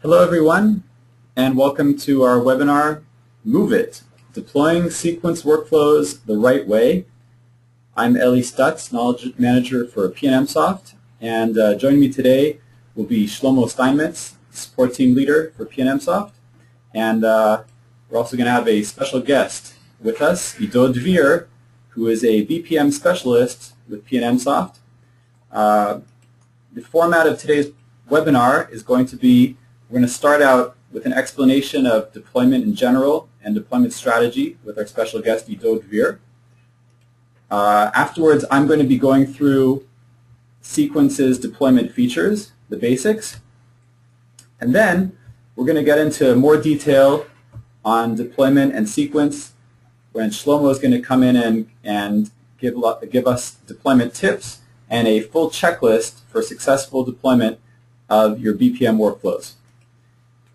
Hello everyone, and welcome to our webinar, Move It, Deploying Sequence Workflows the Right Way. I'm Eli Stutz, Knowledge Manager for PNMsoft, and joining me today will be Shlomo Steinmetz, Support Team Leader for PNMsoft, and we're also going to have a special guest with us, Dvir, who is a BPM Specialist with PNMsoft. The format of today's webinar is going to be, we're going to start out with an explanation of deployment in general and deployment strategy with our special guest, Dvir. Afterwards, I'm going to be going through sequences deployment features, the basics, and then we're going to get into more detail on deployment and sequence when Shlomo is going to come in and give us deployment tips and a full checklist for successful deployment of your BPM workflows.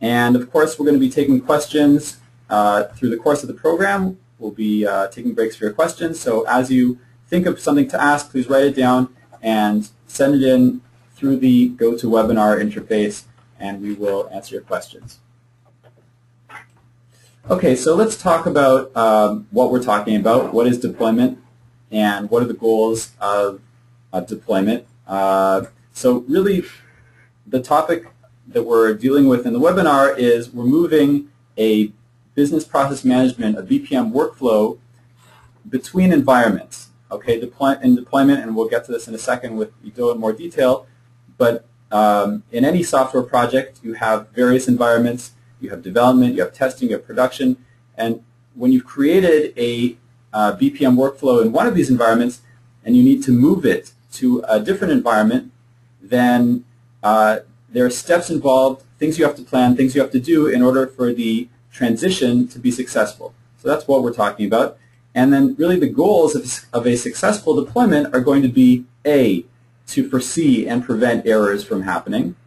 And of course, we're going to be taking questions through the course of the program. We'll be taking breaks for your questions. So as you think of something to ask, please write it down and send it in through the GoToWebinar interface, and we will answer your questions. Okay, so let's talk about what we're talking about. What is deployment, and what are the goals of deployment? So really, the topic that we're dealing with in the webinar is we're moving a business process management, a BPM workflow, between environments. Okay, in deployment, and we'll get to this in a second with Ido in more detail, but in any software project, you have various environments. You have development, you have testing, you have production, and when you've created a BPM workflow in one of these environments and you need to move it to a different environment, then there are steps involved, things you have to plan, things you have to do in order for the transition to be successful. So that's what we're talking about. And then really the goals of a successful deployment are going to be A, to foresee and prevent errors from happening,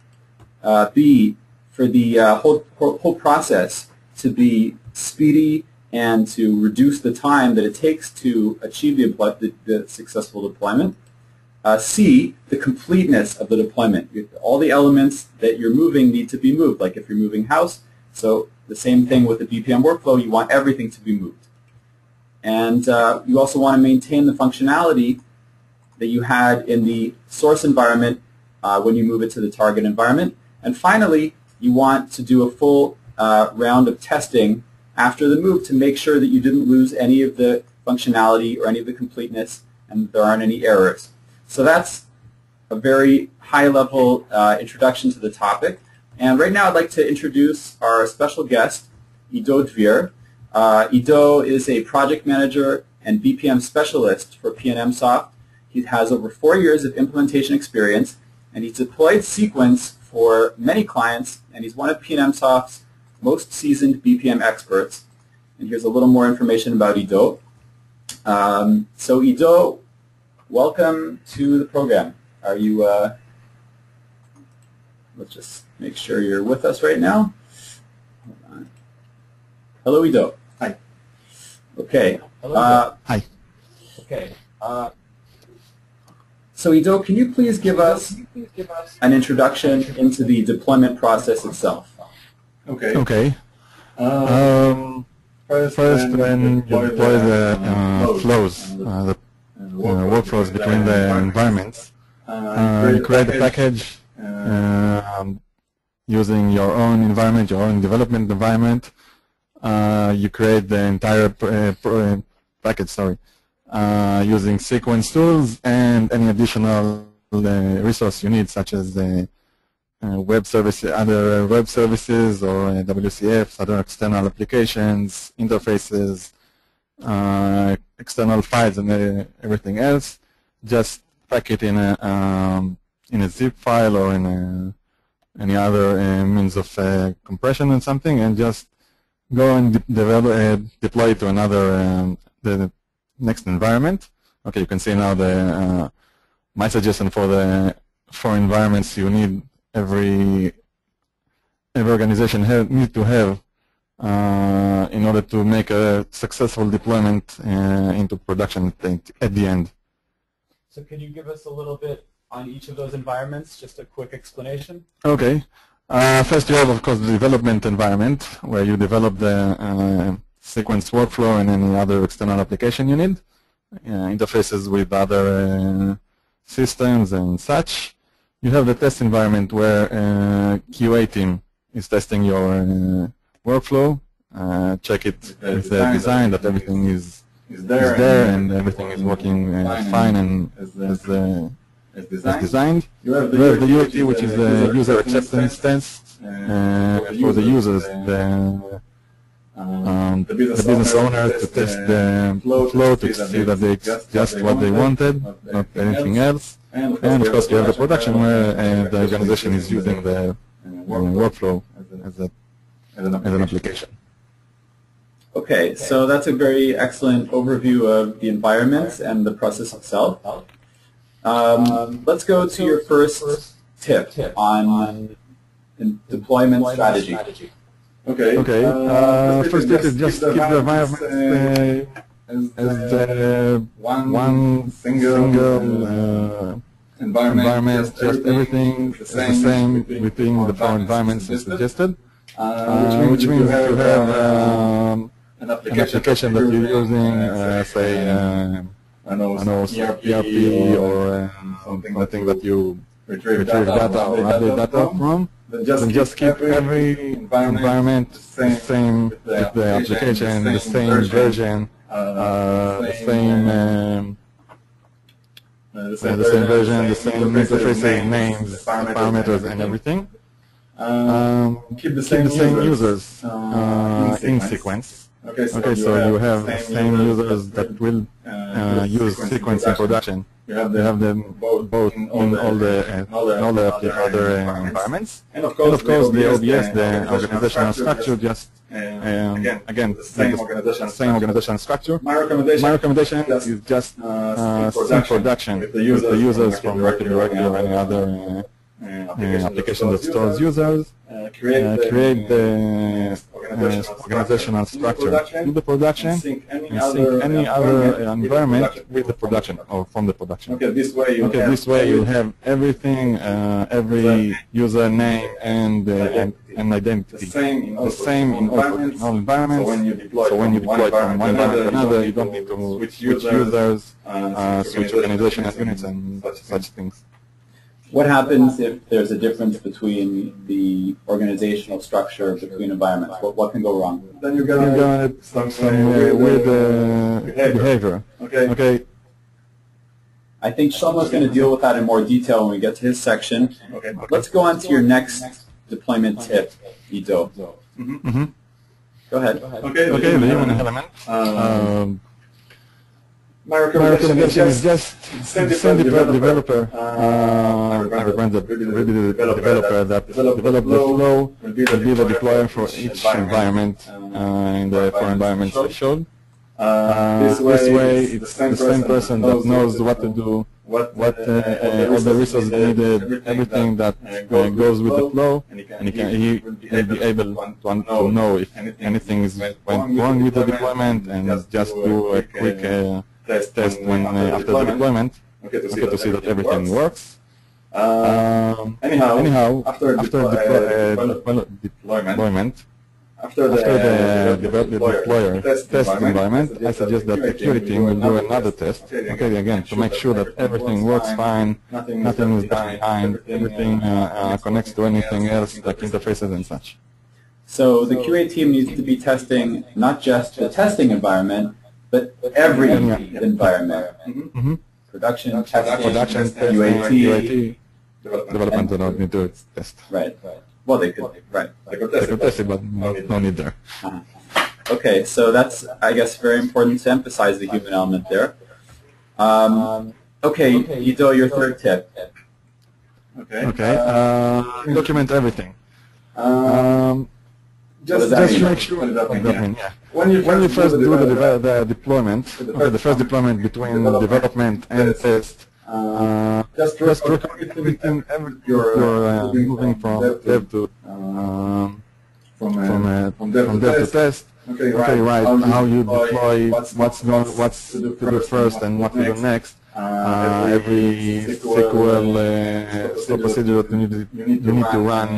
B, for the whole process to be speedy and to reduce the time that it takes to achieve the successful deployment. C, the completeness of the deployment. All the elements that you're moving need to be moved, like if you're moving house. So the same thing with the BPM workflow, you want everything to be moved. And you also want to maintain the functionality that you had in the source environment when you move it to the target environment. And finally, you want to do a full round of testing after the move to make sure that you didn't lose any of the functionality or any of the completeness and there aren't any errors. So that's a very high-level introduction to the topic. And right now I'd like to introduce our special guest, Ido Dvir. Ido is a project manager and BPM specialist for PNMsoft. He has over 4 years of implementation experience, and he's deployed Sequence for many clients, and he's one of PNMsoft's most seasoned BPM experts. And here's a little more information about Ido. So Ido, welcome to the program. Are you, let's just make sure you're with us right now. Hold on. Hello, Ido. Hi. Okay. Hello, hi. Okay. So Ido, can you please give us an introduction into the deployment process itself? Okay. Okay. First, when you deploy the flows, the workflows between the environments, you create a package using your own environment, your own development environment. You create the entire package, using sequence tools and any additional resource you need, such as web services, other web services, or WCFs, other external applications, interfaces, external files, and everything else. Just pack it in a zip file or in any other means of compression and something, and just go and deploy it to another the next environment. Okay, you can see now my suggestion for environments you need every organization need to have in order to make a successful deployment into production at the end. So can you give us a little bit on each of those environments, just a quick explanation? Okay. First, you have, of course, the development environment, where you develop the sequence workflow and any other external application you need, interfaces with other systems and such. You have the test environment, where QA team is testing your workflow, check it with the design that everything is there and everything is working fine and as designed. You have the UAT, which is the user acceptance test for the users, the business owner to test the flow to see that they just what they wanted, not anything else. And of course, you have the production where the organization is using the workflow as an application. Okay, so that's a very excellent overview of the environments and the process itself. Let's go to your first tip on deployment strategy. Okay. First tip is just keep the environment as one single environment, just everything is the same within the four environments as suggested, which means you have an application that you're using, say, ERP or something that you retrieve data or update data from. Then just keep every environment the same with the application, the same version, the same version, the same interfaces, names, parameters, and everything. Keep the same users in sequence. Okay, so you have the same users that will use sequence in production. You have them both in all the other environments. And of course, the OBS, the organizational structure, just again, the same organizational structure. My recommendation is just sync production with the users from Active Directory or any other application that stores users. Create the organizational structure in the production and sync any other environment with the production or from the production. Okay, this way you have everything, every user name and identity. The same in all environments. So when you deploy from one environment to another, you don't need to switch users, switch organizational units and such things. What happens if there's a difference between the organizational structure between environments? What can go wrong? Then you're going to get some weird behavior. Okay. I think Shlomo's going to deal with that in more detail when we get to his section. Okay. Let's go on to your next deployment tip, Ido. Go ahead. Okay, the human element. My recommendation is just send the developer, I recommend the developer that develop the flow will be the deployer for each environment in the four environments I showed. This way, it's the same person that knows what to do, what all the resources needed, everything that goes with the flow, and he will be able to know if anything went wrong with the deployment and just do a quick test when after the deployment, to see that everything works. Anyhow, after deployment, after the deployer test environment, I suggest that the security team will do another test. Okay, again, to make sure that everything works fine, nothing is behind, everything connects to anything else, like interfaces and such. So the QA team needs to be testing not just the testing environment, but every environment. Production, testing, UAT. Development do not need to test. Right. Well, they could test it, but no need there. Okay, so that's, I guess, very important to emphasize the human element there. Okay, Ido, your third tip. Okay. Document everything. Just make sure when you first do the deployment, the first deployment between development and test, just document everything. You're moving from dev to from dev to test. Okay, right. How you deploy, what's to do first and what to do next. every SQL stored procedure that you need to run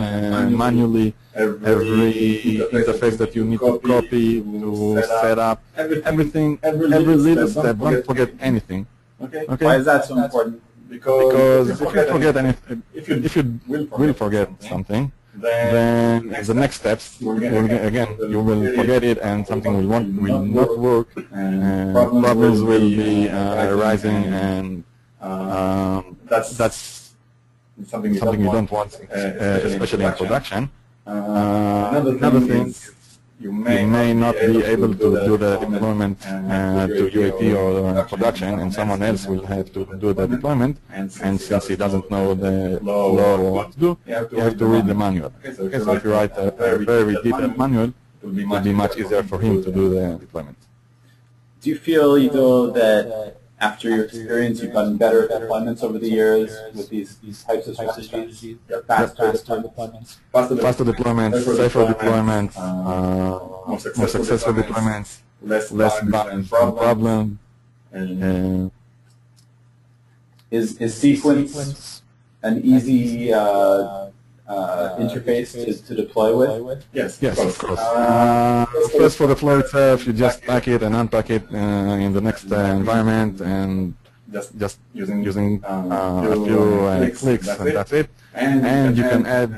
manually, every interface that you need to copy, to set up, everything, every little step. Don't forget anything. Okay. Why is that so important? Because if you forget anything, if you will forget something, then the next steps, again, you will forget it and something will not work, and problems will be arising, and that's something you don't want, especially in production. Another thing, you may not be able to do the deployment to UAT or production, and someone else will have to do the deployment, and since he doesn't know the law or what to do, you have to read the manual. Okay, so if you write a very detailed manual, it will be much easier for him to do the deployment. Do you feel, that after your experience, you've gotten better at deployments over the years with these types of strategies? Faster deployments? Faster deployments, safer deployments, more successful deployments, less bugs and problems. Is sequence an easy interface to deploy with? Yes, of course. First, for the flow itself, you just pack it and unpack it in the next environment, and just using a few clicks, and that's it. And you can add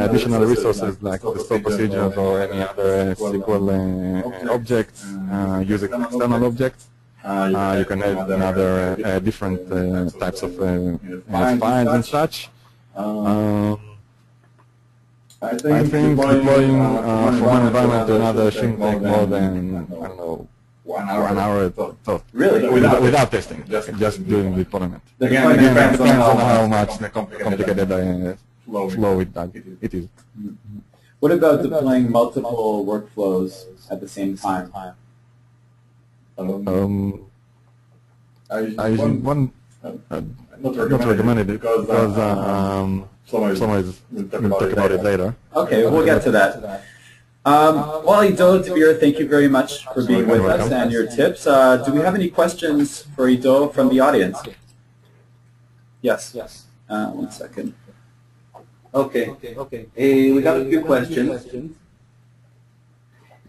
additional resources like the stored procedures or any other SQL objects, using external objects. You can add another different types of files and such. I think deploying from one environment to another shouldn't take more than, I don't know, 1 hour. Really? Without testing, just doing the deployment. Again, it depends on how much complicated flow it is. What about deploying multiple workflows at the same time? I usually not recommend it because Shlomo will talk about it later. Okay, we'll get to that. Well, Ido, Dvir, thank you very much for being with us and your tips. Do we have any questions for Ido from the audience? Yes. 1 second. Okay. We got a few questions.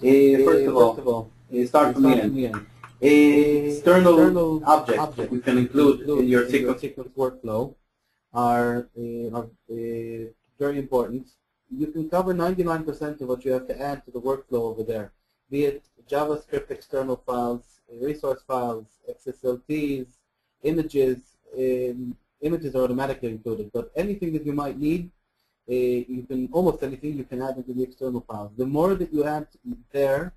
First of all, start from the end. External objects that you can include in your sequence workflow are very important. You can cover 99% of what you have to add to the workflow over there, be it JavaScript external files, resource files, XSLTs, images. Images are automatically included, but anything that you might need, almost anything you can add into the external files. The more that you add there,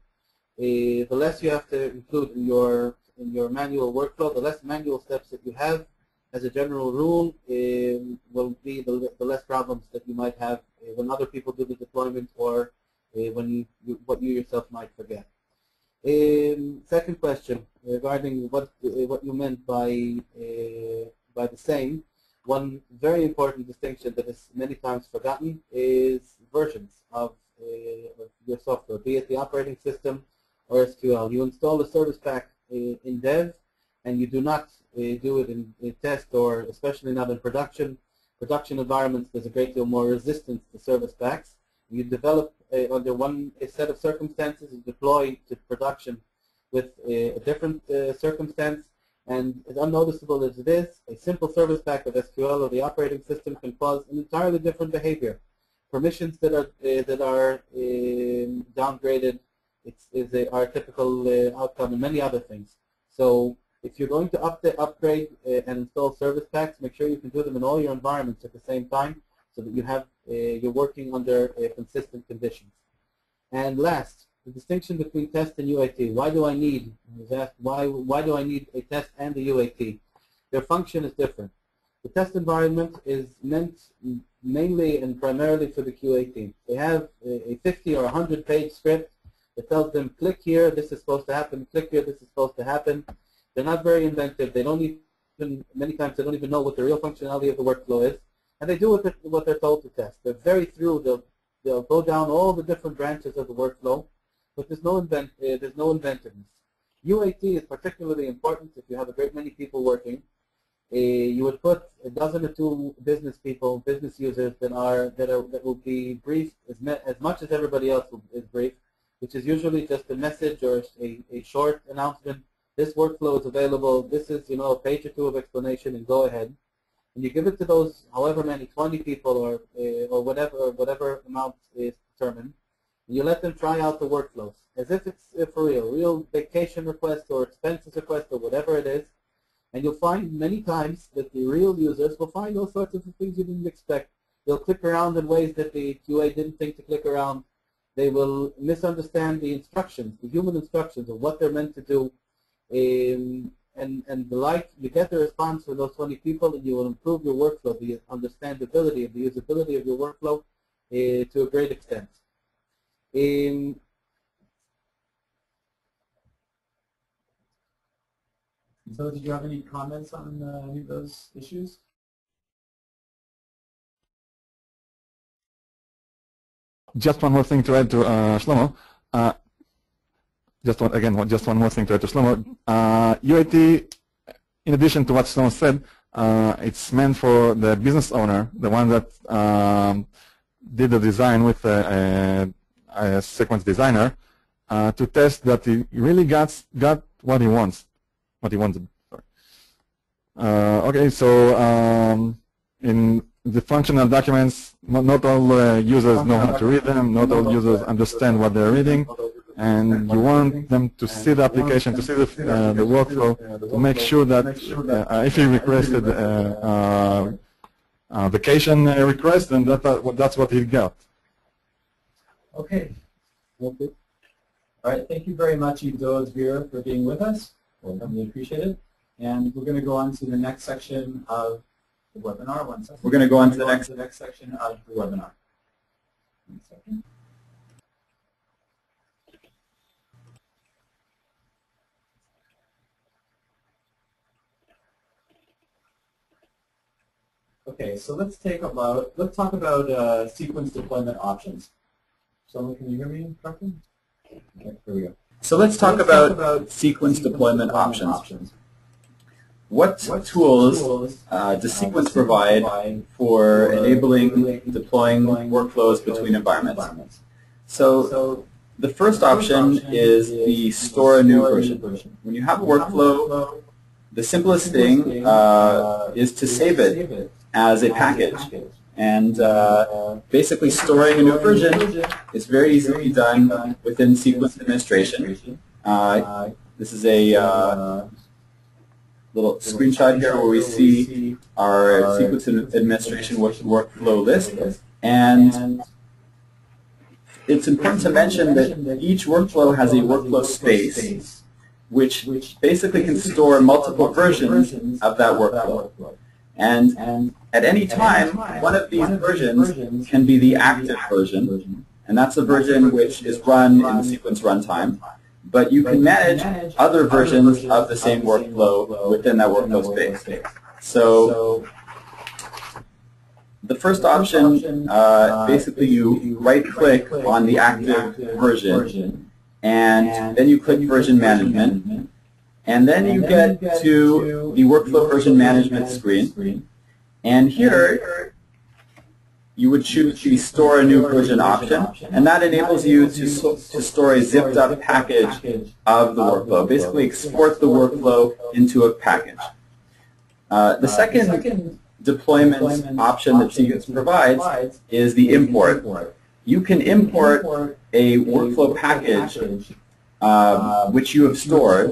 the less you have to include in your manual workflow, the less manual steps that you have. As a general rule, will be the less problems that you might have when other people do the deployment, or what you yourself might forget. Second question regarding what you meant by the same. One very important distinction that is many times forgotten is versions of your software, be it the operating system or SQL. You install a service pack in dev, and you do not do it in test, or especially not in production. Production environments, there's a great deal more resistance to service packs. You develop under one set of circumstances, you deploy to production with a different circumstance, and as unnoticeable as it is, a simple service pack of SQL or the operating system can cause an entirely different behavior. Permissions that are downgraded are a typical outcome, and many other things. So if you're going to upgrade and install service packs, make sure you can do them in all your environments at the same time, so that you're working under consistent conditions. And last, the distinction between test and UAT. Why do I need? I was asked why do I need a test and a UAT? Their function is different. The test environment is meant mainly and primarily for the QA team. They have a 50 or 100-page script that tells them, click here, this is supposed to happen, click here, this is supposed to happen. They're not very inventive. They don't even, many times they don't even know what the real functionality of the workflow is, and they do what they're told to test. They're very through. They'll go down all the different branches of the workflow, but there's no inventiveness. UAT is particularly important if you have a great many people working, you would put a dozen or two business people, business users that will be briefed as much as everybody else is briefed, which is usually just a message or a short announcement. This workflow is available. This is, a page or two of explanation, and go ahead. And you give it to those, however many, 20 people or whatever amount is determined. And you let them try out the workflows as if it's for real vacation request or expenses request or whatever it is. And you'll find many times that the real users will find all sorts of things you didn't expect. They'll click around in ways that the QA didn't think to click around. They will misunderstand the instructions, the human instructions of what they're meant to do. And the like, you get the response from those 20 people, and you will improve your workflow, the understandability and the usability of your workflow to a great extent. So did you have any comments on any of those issues? Just one more thing to add to Shlomo. Just one more thing to add to Shlomo. UAT, in addition to what Shlomo said, it's meant for the business owner, the one that did the design with a sequence designer, to test that he really got what he wants. What he wanted. Sorry. Okay, so in the functional documents, not all users know how to read them. Not all users understand what they're reading, and you want them to see the application, to see the workflow, to make sure that if he requested vacation request, then that's what he got. Okay. All right. Thank you very much, Dvir, for being with us. I really appreciate it. And we're going to go on to the next section of the webinar. One second. We're going to go on to the next section of the webinar. 1 second. Okay, so let's talk about sequence deployment options. Someone, can you hear me correctly? Okay, here we go. So let's talk about sequence deployment options. What tools does Sequence provide for enabling deploying workflows between environments? So the first option is the store a new version. When you have a workflow, the simplest thing is to save it as a package. And basically storing a new version is very easily done within sequence administration. This is a little screenshot here where we see our sequence administration workflow list. And it's important to mention that each workflow has a workflow space, which basically can store multiple versions of that workflow. And at any time, one of these versions can be the active version, and that's a version which is run in the sequence runtime. But you can manage other versions of the same workflow within that workflow space. So the first option, basically you right-click on the active version, and then you click Version Management. And then you get to the Workflow Version Management screen. And here, you would choose the Store a New Version option. And that enables you to store a zipped up package of the workflow. Basically, export the workflow into a package. The second deployment option that Sequence provides is the import. You can import a workflow package which you have stored.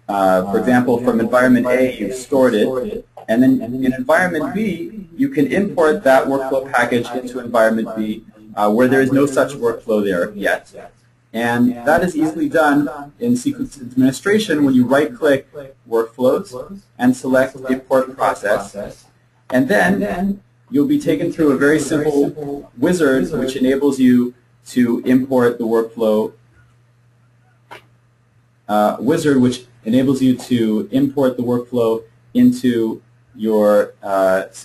For example, from environment A, you've stored it, and then in environment B, you can import that workflow package into environment B, where there is no such workflow there yet. And that is easily done in sequence administration when you right-click Workflows and select Import Process. And then you'll be taken through a very simple wizard which enables you to import the workflow into your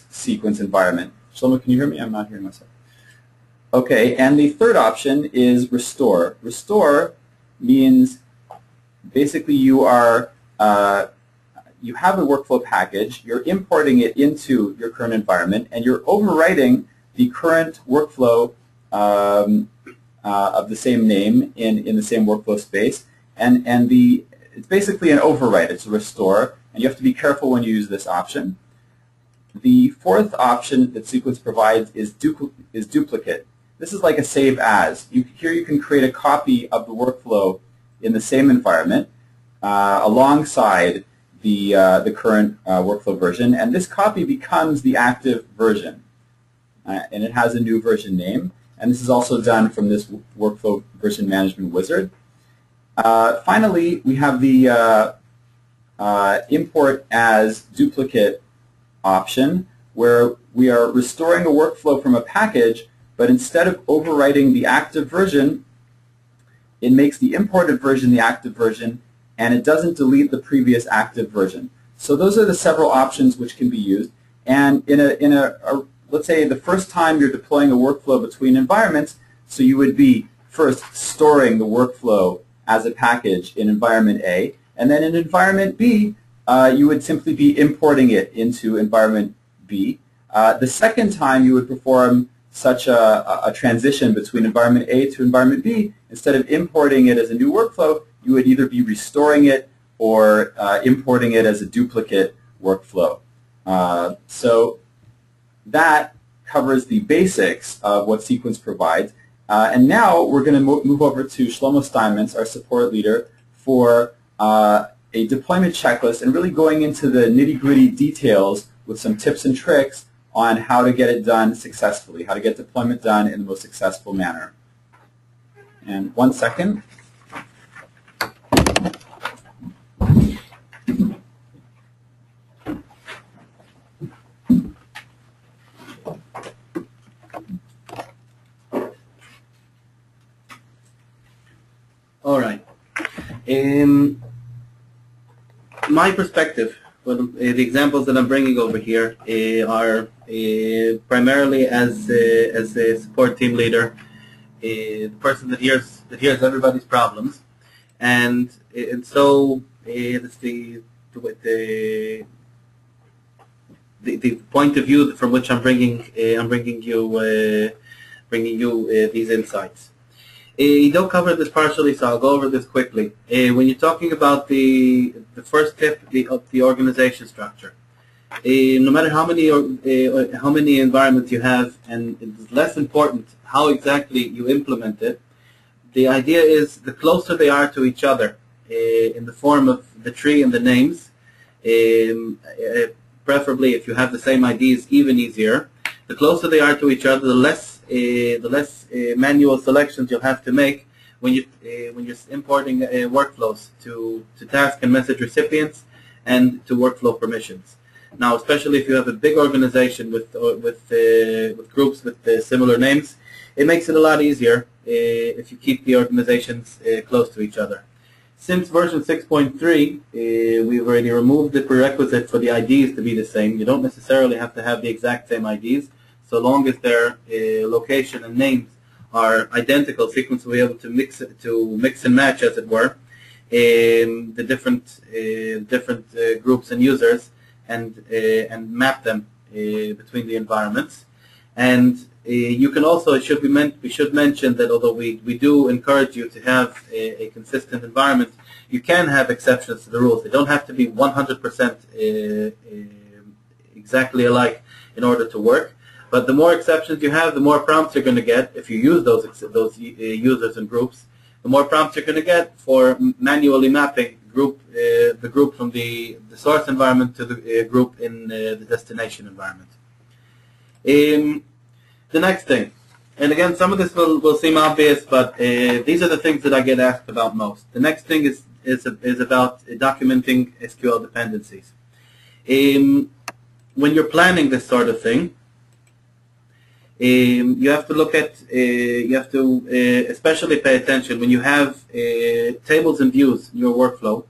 sequence environment. Shlomo, can you hear me? I'm not hearing myself. Okay, and the third option is restore. Restore means basically you are you have a workflow package, you're importing it into your current environment, and you're overwriting the current workflow of the same name in the same workflow space. And it's basically an overwrite, it's a restore, and you have to be careful when you use this option. The fourth option that Sequence provides is duplicate. This is like a save as. Here you can create a copy of the workflow in the same environment alongside the current workflow version, and this copy becomes the active version. And it has a new version name, and this is also done from this workflow version management wizard. Finally, we have the import as duplicate option, where we are restoring a workflow from a package, but instead of overwriting the active version, it makes the imported version the active version, and it doesn't delete the previous active version. So those are the several options which can be used. And let's say the first time you're deploying a workflow between environments, so you would be first storing the workflow as a package in environment A, and then in environment B, you would simply be importing it into environment B. The second time you would perform such a transition between environment A to environment B, instead of importing it as a new workflow, you would either be restoring it or importing it as a duplicate workflow. So that covers the basics of what Sequence provides. And now we're going to move over to Shlomo Steinmetz, our support leader, for a deployment checklist and really going into the nitty-gritty details with some tips and tricks on how to get it done successfully, how to get deployment done in the most successful manner. And 1 second. All right. My perspective, the examples that I'm bringing over here are primarily as a support team leader, the person that hears everybody's problems, and so it's the point of view from which I'm bringing you these insights. You don't cover this partially, so I'll go over this quickly. When you're talking about the first tip of the organization structure, no matter how many environments you have, and it's less important how exactly you implement it, the idea is the closer they are to each other in the form of the tree and the names, preferably if you have the same IDs, even easier. The closer they are to each other, the less manual selections you'll have to make when you're importing workflows to task and message recipients and to workflow permissions. Now, especially if you have a big organization with groups with similar names, it makes it a lot easier if you keep the organizations close to each other. Since version 6.3, we've already removed the prerequisite for the IDs to be the same. You don't necessarily have to have the exact same IDs, so long as their location and names are identical. Sequence will be able to mix and match, as it were, the different groups and users, and map them between the environments. And you can also, we should mention that although we do encourage you to have a consistent environment, you can have exceptions to the rules. They don't have to be 100% exactly alike in order to work. But the more exceptions you have, the more prompts you're going to get if you use those users and groups. The more prompts you're going to get for manually mapping the group from the source environment to the group in the destination environment. The next thing, and again, some of this will seem obvious, but these are the things that I get asked about most. The next thing is about documenting SQL dependencies. When you're planning this sort of thing, you have to look at, especially pay attention when you have tables and views in your workflow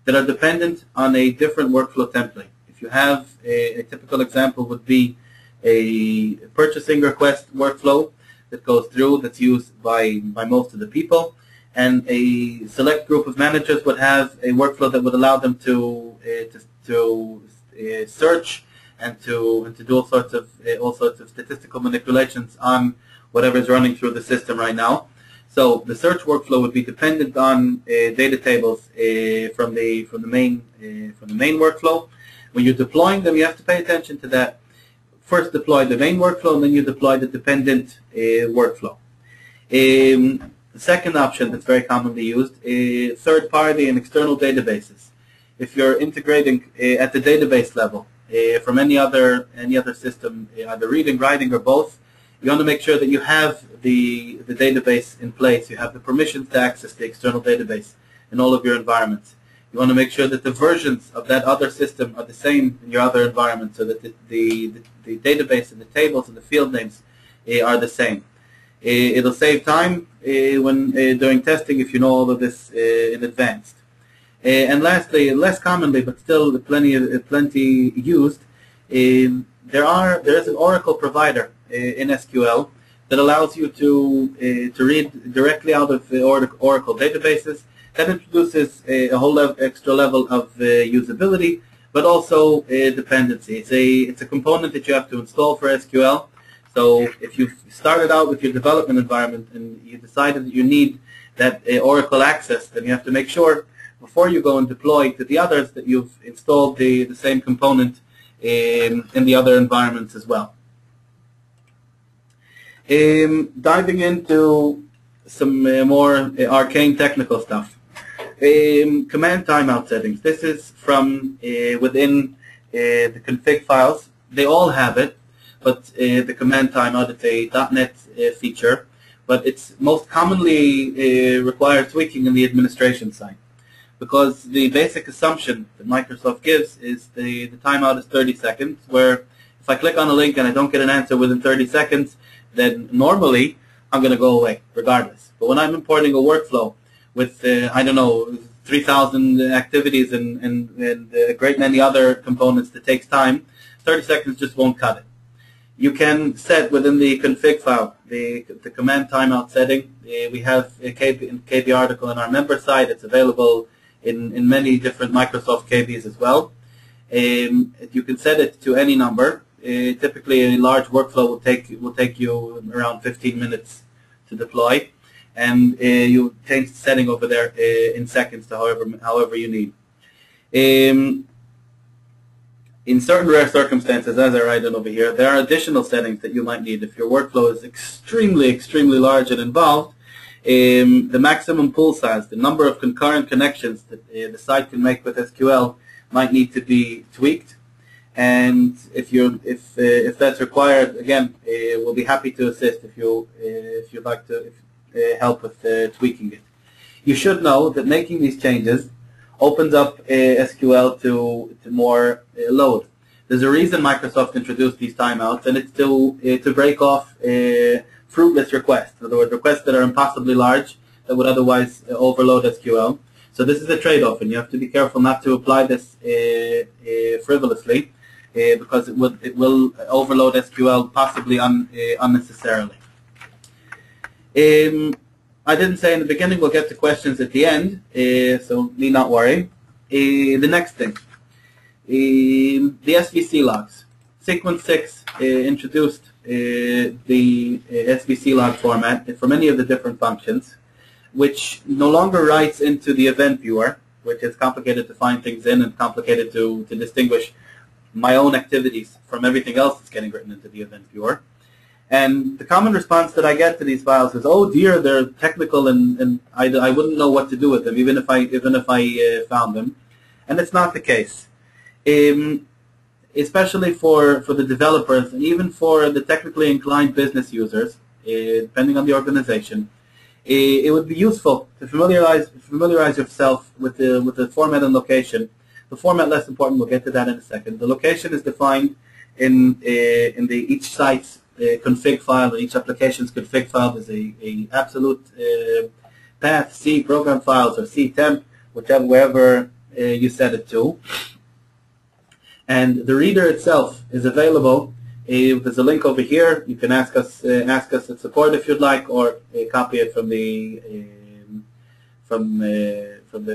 that are dependent on a different workflow template. If you have a typical example would be a purchasing request workflow that goes through, that's used by most of the people, and a select group of managers would have a workflow that would allow them to search and to do all sorts of statistical manipulations on whatever is running through the system right now. So the search workflow would be dependent on data tables from the main workflow. When you're deploying them, you have to pay attention to that. First deploy the main workflow, and then you deploy the dependent workflow. The second option that's very commonly used is third-party and external databases. If you're integrating at the database level from any other system, either reading, writing, or both, you want to make sure that you have the database in place. You have the permissions to access the external database in all of your environments. You want to make sure that the versions of that other system are the same in your other environment, so that the database and the tables and the field names are the same. It'll save time when doing testing if you know all of this in advance. And lastly, less commonly but still plenty used, there is an Oracle provider in SQL that allows you to read directly out of Oracle databases. That introduces a whole extra level of usability, but also dependency. It's a component that you have to install for SQL. So if you started out with your development environment and you decided that you need that Oracle access, then you have to make sure before you go and deploy to the others that you've installed the same component in the other environments as well. Diving into some more arcane technical stuff. Command timeout settings. This is from within the config files. They all have it, but the command timeout is a .NET feature, but it's most commonly requires tweaking in the administration side, because the basic assumption that Microsoft gives is the timeout is 30 seconds, where if I click on a link and I don't get an answer within 30 seconds, then normally I'm going to go away regardless. But when I'm importing a workflow with, I don't know, 3,000 activities and a great many other components that takes time, 30 seconds just won't cut it. You can set within the config file the command timeout setting. We have a KB article on our member site. It's available in many different Microsoft KBs as well. You can set it to any number. Typically, a large workflow will take you around 15 minutes to deploy, and you change the setting over there in seconds to however you need. In certain rare circumstances, as I write it over here, there are additional settings that you might need if your workflow is extremely large and involved. The maximum pool size, the number of concurrent connections that the site can make with SQL might need to be tweaked. And if that's required, again, we'll be happy to assist if you'd like to help with tweaking it. You should know that making these changes opens up SQL to more load. There's a reason Microsoft introduced these timeouts, and it's to break off fruitless requests. In other words, requests that are impossibly large that would otherwise overload SQL. So this is a trade-off, and you have to be careful not to apply this frivolously, because it will overload SQL possibly unnecessarily. I didn't say in the beginning, we'll get to questions at the end, so need not worry. The next thing, the SVC logs. Sequence 6 introduced the SVC log format for many of the different functions, which no longer writes into the event viewer, which is complicated to find things in and complicated to distinguish my own activities from everything else that's getting written into the event viewer. And the common response that I get to these files is, "Oh dear, they're technical, and I wouldn't know what to do with them, even if I found them." And it's not the case. Especially for the developers and even for the technically inclined business users, depending on the organization, it would be useful to familiarize yourself with the format and location. The format less important. We'll get to that in a second. The location is defined in each site's config file, and each application's config file. There's a absolute path, C program files or C temp, wherever you set it to. And the reader itself is available. There's a link over here. You can ask us at support if you'd like, or copy it from the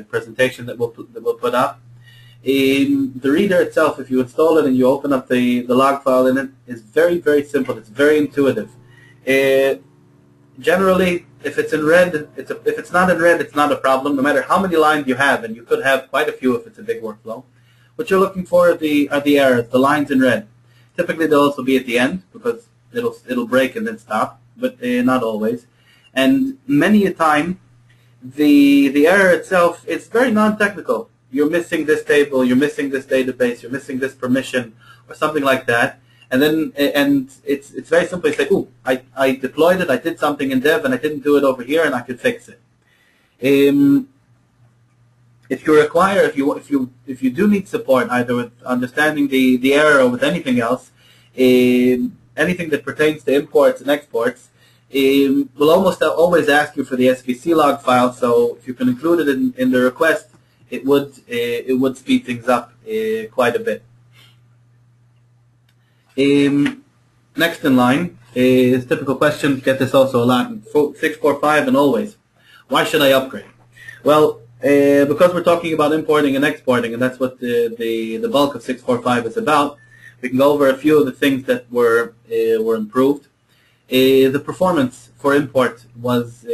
presentation that we'll put up. The reader itself, if you install it and you open up the log file in it, is very, very simple. It's very intuitive. Generally, if it's in red, if it's not in red, it's not a problem, no matter how many lines you have, and you could have quite a few if it's a big workflow. What you're looking for are the errors, the lines in red. Typically, they'll also be at the end because it'll break and then stop, but not always. And many a time, the error itself is very non-technical. You're missing this table, you're missing this database, you're missing this permission, or something like that. And then it's very simple. You say, "Ooh, I deployed it, I did something in dev, and I didn't do it over here, and I could fix it." If you require, if you do need support, either with understanding the error or with anything else, anything that pertains to imports and exports, we'll almost always ask you for the svclog file. So if you can include it in the request, it would speed things up quite a bit. Next in line is typical question. Get this also a lot. 645 and always. Why should I upgrade? Well, because we're talking about importing and exporting, and that's what the bulk of 645 is about. We can go over a few of the things that were improved. The performance for import was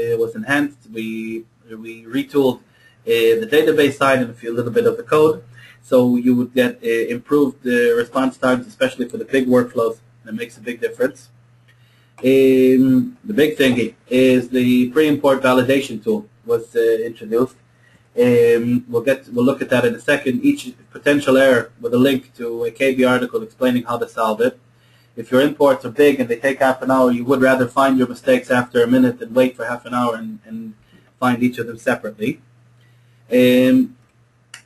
enhanced. We retooled the database side and a little bit of the code, so you would get improved response times, especially for the big workflows. And it makes a big difference. The big thing is the pre-import validation tool was introduced. We'll look at that in a second. Each potential error with a link to a KB article explaining how to solve it. If your imports are big and they take half an hour, you would rather find your mistakes after a minute than wait for half an hour and find each of them separately.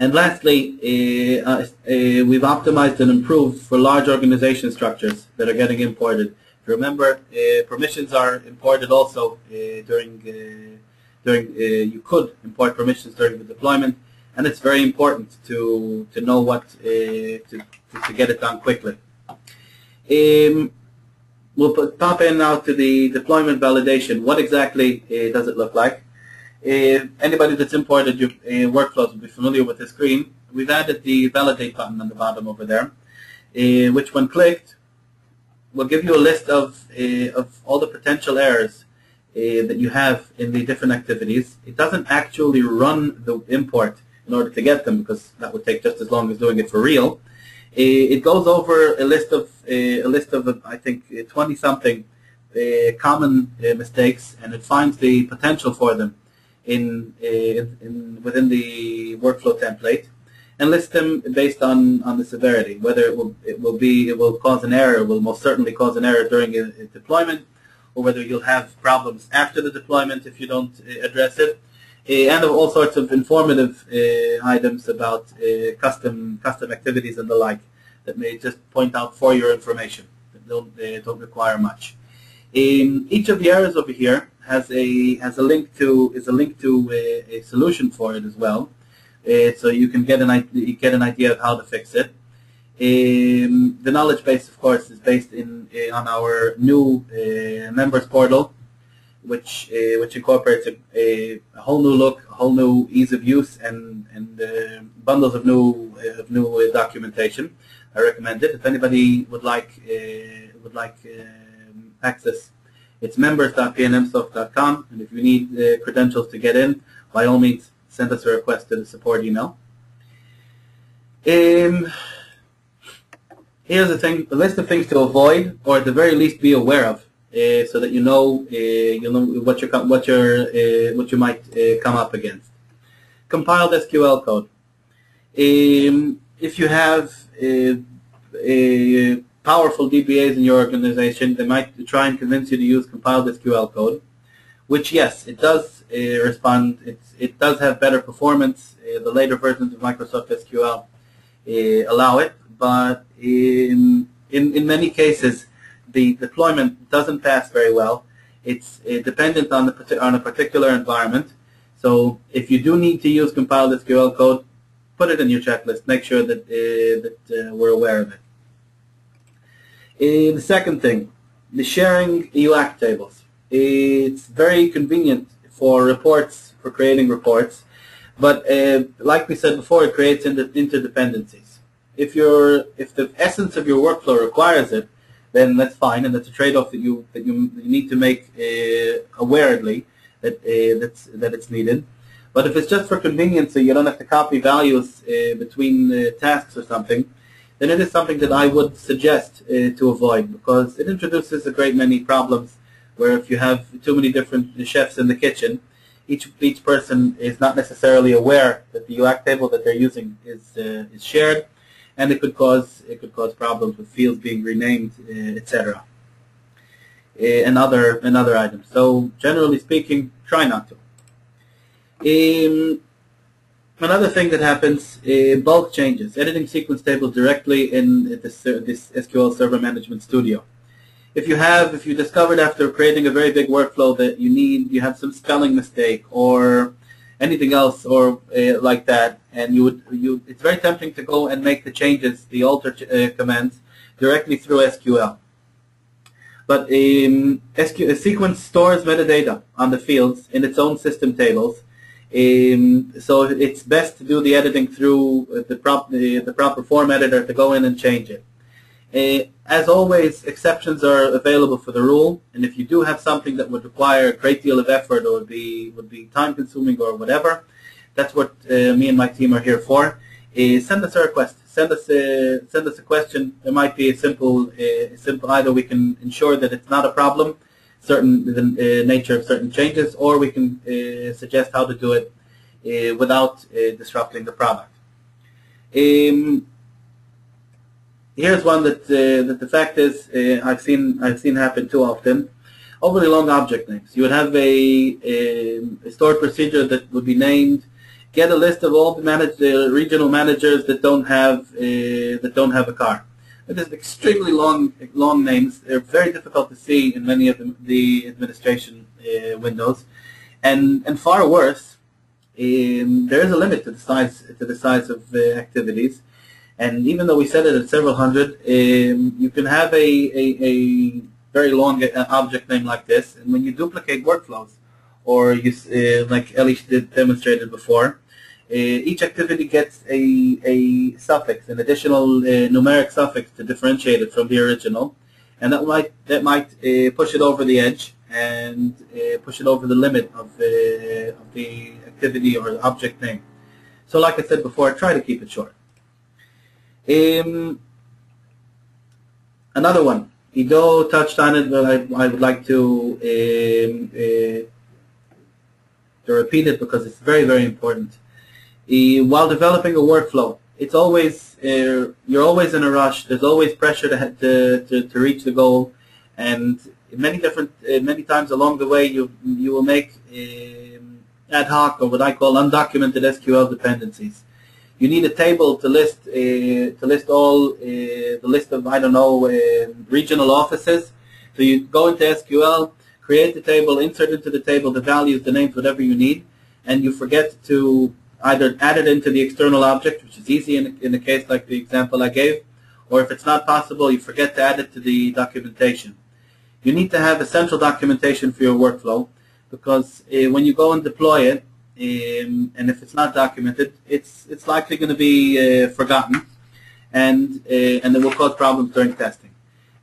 And lastly, we've optimized and improved for large organization structures that are getting imported. If you remember, permissions are imported also you could import permissions during the deployment, and it's very important to know what to get it done quickly. We'll pop in now to the deployment validation. What exactly does it look like? Anybody that's imported your workflows will be familiar with the screen. We've added the validate button on the bottom over there, which when clicked will give you a list of all the potential errors that you have in the different activities. It doesn't actually run the import in order to get them, because that would take just as long as doing it for real. It goes over a list of I think 20-something common mistakes, and it finds the potential for them within the workflow template, and lists them based on the severity. Whether it will cause an error, will most certainly cause an error during a deployment, or whether you'll have problems after the deployment if you don't address it, and all sorts of informative items about custom activities and the like that may just point out for your information that don't require much. Each of the errors over here has a link to a solution for it as well, so you can get an idea of how to fix it. The knowledge base, of course, is based on our new members portal, which incorporates a whole new look, a whole new ease of use, and bundles of new documentation. I recommend it. If anybody would like access, it's members.PNMsoft.com, and if you need credentials to get in, by all means, send us a request to the support email. Here's a list of things to avoid, or at the very least be aware of, so that you know what you might come up against. Compiled SQL code. If you have powerful DBAs in your organization, they might try and convince you to use compiled SQL code, which, yes, it does respond. It does have better performance. The later versions of Microsoft SQL allow it, but in many cases, the deployment doesn't pass very well. It's dependent on a particular environment. So if you do need to use compiled SQL code, put it in your checklist. Make sure that we're aware of it. The second thing, the sharing EUAC tables. It's very convenient for reports, for creating reports, But like we said before, it creates interdependencies. If the essence of your workflow requires it, then that's fine, and that's a trade-off that you need to make awareedly that it's needed. But if it's just for convenience, so you don't have to copy values between tasks or something, then it is something that I would suggest to avoid, because it introduces a great many problems where if you have too many different chefs in the kitchen, each person is not necessarily aware that the UAC table that they're using is shared, and it could cause problems with fields being renamed, etc. And other items. So generally speaking, try not to. Another thing that happens, bulk changes, editing sequence tables directly in this SQL Server Management Studio. If you discovered after creating a very big workflow that you have some spelling mistake or anything else or like that, and it's very tempting to go and make the changes, the alter commands, directly through SQL. But a sequence stores metadata on the fields in its own system tables. So it's best to do the editing through the proper form editor to go in and change it. As always, exceptions are available for the rule, and if you do have something that would require a great deal of effort or would be time-consuming or whatever, that's what me and my team are here for. Send us a request. Send us a question. There might be a simple either we can ensure that it's not a problem, the nature of certain changes, or we can suggest how to do it without disrupting the product. Here's one that the fact is I've seen happen too often. Overly long object names. You would have a stored procedure that would be named, get a list of all the regional managers that don't have a car. It is extremely long names. They're very difficult to see in many of the administration windows, and far worse, there is a limit to the size of activities. And even though we set it at several hundred, you can have a very long object name like this, and when you duplicate workflows, or you like Eli demonstrated before, each activity gets a suffix, an additional numeric suffix to differentiate it from the original, and that might push it over the edge and push it over the limit of the activity or object name. So, like I said before, try to keep it short. Another one, Ido touched on it, but I would like to repeat it because it's very, very important. While developing a workflow, it's always you're always in a rush. There's always pressure to reach the goal, and many times along the way you will make ad hoc or what I call undocumented SQL dependencies. You need a table to list all the list of regional offices. So you go into SQL, create the table, insert into the table the values, the names, whatever you need, and you forget to either add it into the external object, which is easy in a case like the example I gave, or if it's not possible, you forget to add it to the documentation. You need to have a central documentation for your workflow, because when you go and deploy it, and if it's not documented, it's likely going to be forgotten, and it will cause problems during testing.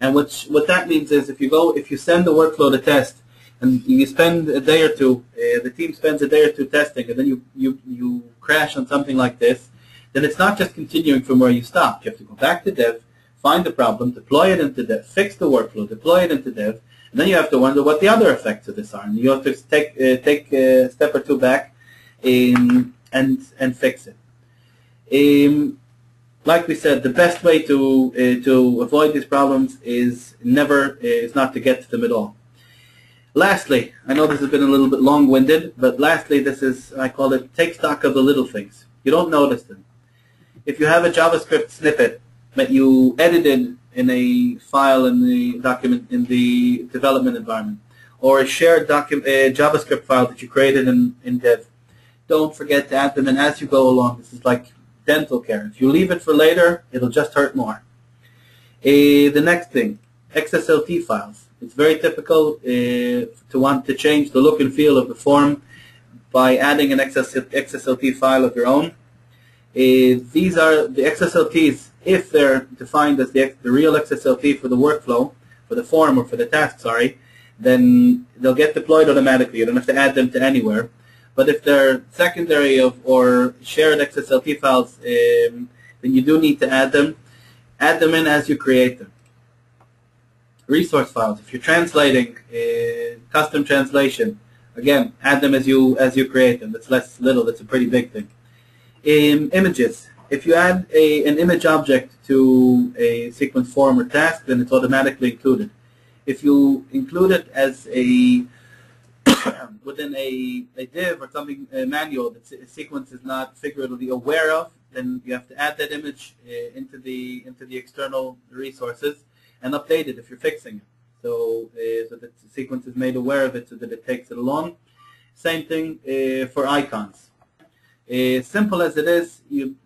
And what that means is if you send the workflow to test, and you spend a day or two, the team spends a day or two testing, and then you crash on something like this, then it's not just continuing from where you stopped. You have to go back to dev, find the problem, deploy it into dev, fix the workflow, deploy it into dev, and then you have to wonder what the other effects of this are. And you have to take a step or two back and fix it. Like we said, the best way to avoid these problems is not to get to them at all. Lastly, I know this has been a little bit long-winded, but lastly, I call it take stock of the little things. You don't notice them. If you have a JavaScript snippet that you edited in a file in the document in the development environment, or a shared JavaScript file that you created in dev, don't forget to add them in as you go along. This is like dental care. If you leave it for later, it'll just hurt more. The next thing, XSLT files. It's very typical to want to change the look and feel of the form by adding an XSLT file of your own. These are the XSLTs, if they're defined as the real XSLT for the workflow, for the form or for the task, sorry, then they'll get deployed automatically. You don't have to add them to anywhere. But if they're secondary or shared XSLT files, then you do need to add them. Add them in as you create them. Resource files. If you're translating custom translation, again, add them as you create them. That's little. That's a pretty big thing. Images. If you add an image object to a sequence form or task, then it's automatically included. If you include it as a within a div or something manual that a sequence is not figuratively aware of, then you have to add that image into the external resources and update it if you're fixing it. So that the sequence is made aware of it so that it takes it along. Same thing for icons. Simple as it is,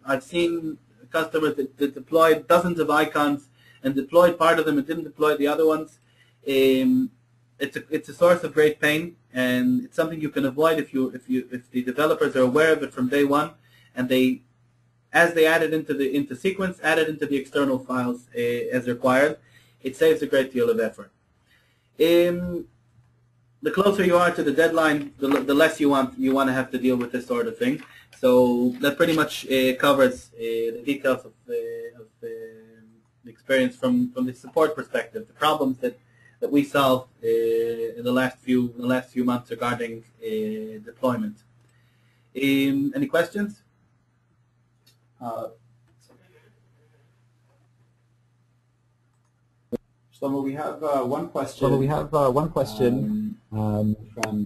I've seen customers that deployed dozens of icons and deployed part of them and didn't deploy the other ones. It's a source of great pain, and it's something you can avoid if the developers are aware of it from day one, and as they add it into sequence, add it into the external files as required. It saves a great deal of effort. The closer you are to the deadline, the less you want to have to deal with this sort of thing. So that pretty much covers the details of the experience from the support perspective, the problems that we solved in the last few months regarding deployment. Any questions? Shlomo, we have one question. From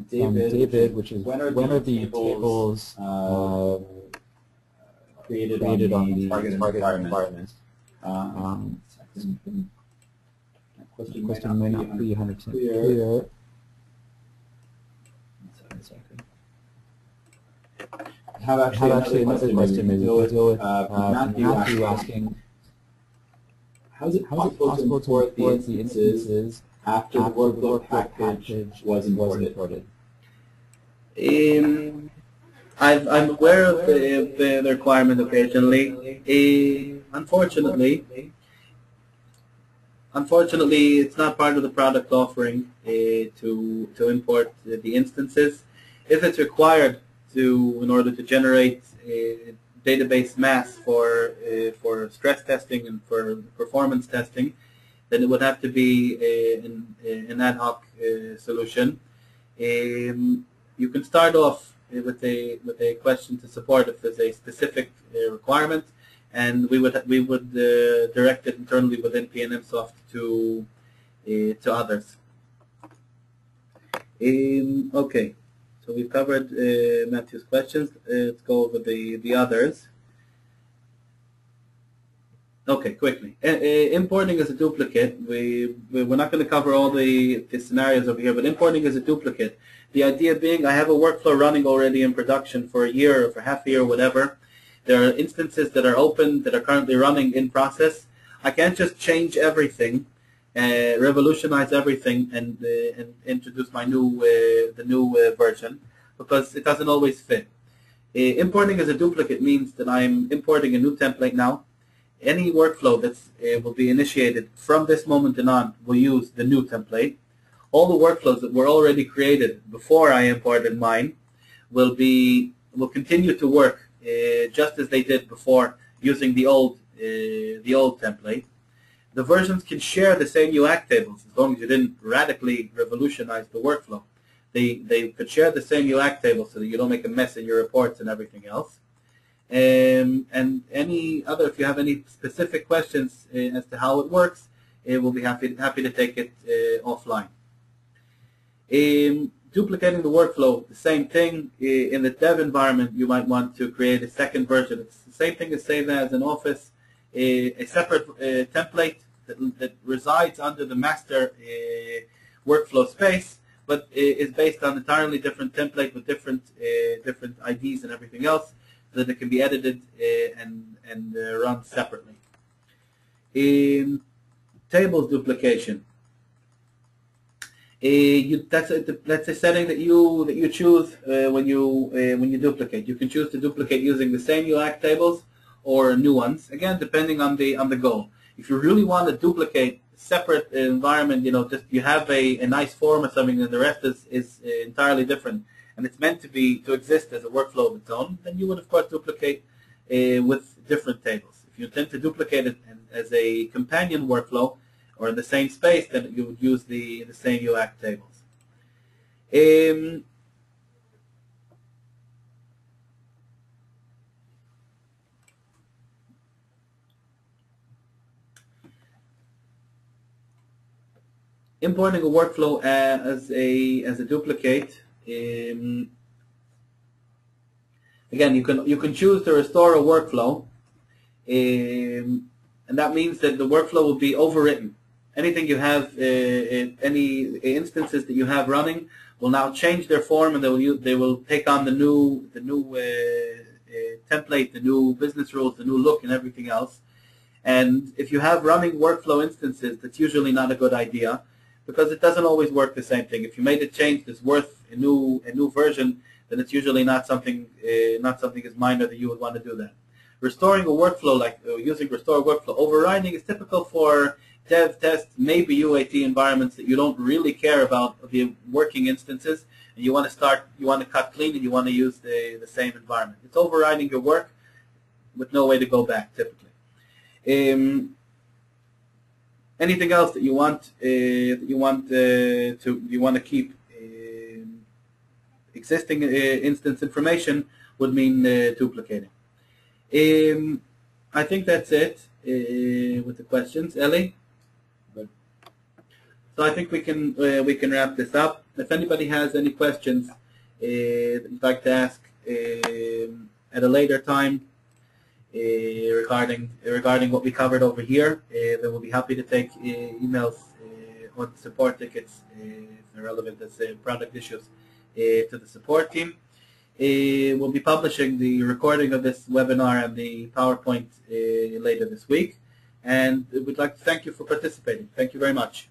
David, which is when are the tables created on the target environment? That question might not be 100% clear. I have actually another question maybe to deal with Matthew asking, how is it possible to import the instances after the workflow package was imported? I'm aware of the requirement occasionally. Unfortunately, it's not part of the product offering to import the instances. If it's required in order to generate database mass for stress testing and for performance testing, then it would have to be an ad hoc solution. You can start off with a question to support if there's a specific requirement, and we would direct it internally within PNMsoft to others. Okay. So we've covered Matthew's questions. Let's go over the others. Okay, quickly. Importing as a duplicate. We're not going to cover all the scenarios over here, but importing as a duplicate. The idea being I have a workflow running already in production for a year or for half a year or whatever. There are instances that are open that are currently running in process. I can't just change everything, revolutionize everything, and introduce my the new version, because it doesn't always fit. Importing as a duplicate means that I'm importing a new template now. Any workflow that will be initiated from this moment on will use the new template. All the workflows that were already created before I imported mine will continue to work just as they did before using the old template. The versions can share the same UAC tables as long as you didn't radically revolutionize the workflow. They could share the same UAC tables so that you don't make a mess in your reports and everything else. And if you have any specific questions as to how it works, we'll be happy to take it offline. Duplicating the workflow, the same thing. In the dev environment, you might want to create a second version. It's the same thing as save as in Office, a separate template that resides under the master workflow space, but is based on an entirely different template with different IDs and everything else, so that it can be edited and run separately. Tables duplication. That's a setting that you choose when you duplicate. You can choose to duplicate using the same UACT tables or new ones. Again, depending on the goal. If you really want to duplicate separate environment, just you have a nice form or something, and the rest is entirely different, and it's meant to exist as a workflow of its own, then you would of course duplicate with different tables. If you intend to duplicate it as a companion workflow or in the same space, then you would use the same UACT tables. Importing a workflow as a duplicate. Again, you can choose to restore a workflow, and that means that the workflow will be overwritten. Anything you have, any instances that you have running, will now change their form, and they will take on the new template, the new business rules, the new look, and everything else. And if you have running workflow instances, that's usually not a good idea, because it doesn't always work the same thing. If you made a change that's worth a new version, then it's usually not something as minor that you would want to do that. Restoring a workflow, like using restore workflow overriding, is typical for dev, test, maybe UAT environments that you don't really care about the working instances, and you want to cut clean, and you want to use the same environment. It's overriding your work with no way to go back, typically. Anything else that you want to keep existing instance information would mean duplicating. I think that's it with the questions. Ellie? Good. So I think we can wrap this up. If anybody has any questions that you'd like to ask at a later time regarding what we covered over here, then we'll be happy to take emails or support tickets if they're relevant as product issues to the support team. We'll be publishing the recording of this webinar and the PowerPoint later this week, and we'd like to thank you for participating. Thank you very much.